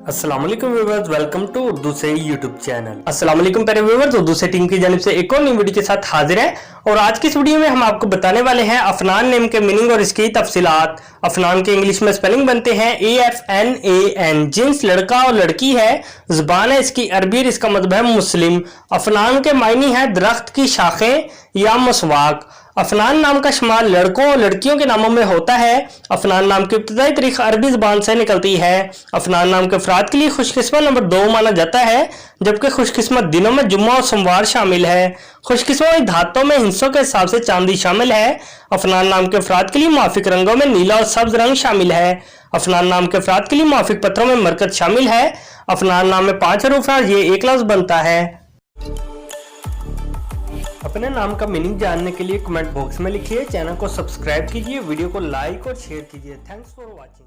अस्सलाम वालेकुम viewers, welcome to Urdu से यूट्यूब चैनल। अस्सलाम वालेकुम प्यारे व्यूअर्स, उर्दू से टीम की जानिब से एक और नई वीडियो के साथ हाजिर है। और आज की इस वीडियो में हम आपको बताने वाले हैं अफनान नेम के मीनिंग और इसकी तफसीलात। अफनान के इंग्लिश में स्पेलिंग बनते हैं AFNAN। जिन्स लड़का और लड़की है, जुबान है इसकी अरबी और इसका मतलब है मुस्लिम। अफनान के मायने हैं दरख्त की शाखें या मसवाक। अफनान नाम का शुमार लड़कों और लड़कियों के नामों में होता है। अफनान नाम की इब्तदाई तारीख अरबी ज़बान से निकलती है। अफनान नाम के अफराद के लिए खुशकिस्मत नंबर 2 माना जाता है, जबकि खुशकिस्मत दिनों में जुम्मा और सोमवार शामिल है। खुशकिस्मत धातों में हिस्सों के हिसाब से चांदी शामिल है। अफनान नाम के अफराद के लिए मुआफिक रंगों में नीला और सब्ज रंग शामिल है। अफनान नाम के अफराद के लिए मुआफिक पत्थरों में मरकज शामिल है। अफनान नाम में 5 हरूफ हैं, ये एक लफ्ज बनता है। अपने नाम का मीनिंग जानने के लिए कमेंट बॉक्स में लिखिए, चैनल को सब्सक्राइब कीजिए, वीडियो को लाइक और शेयर कीजिए। Thanks for watching.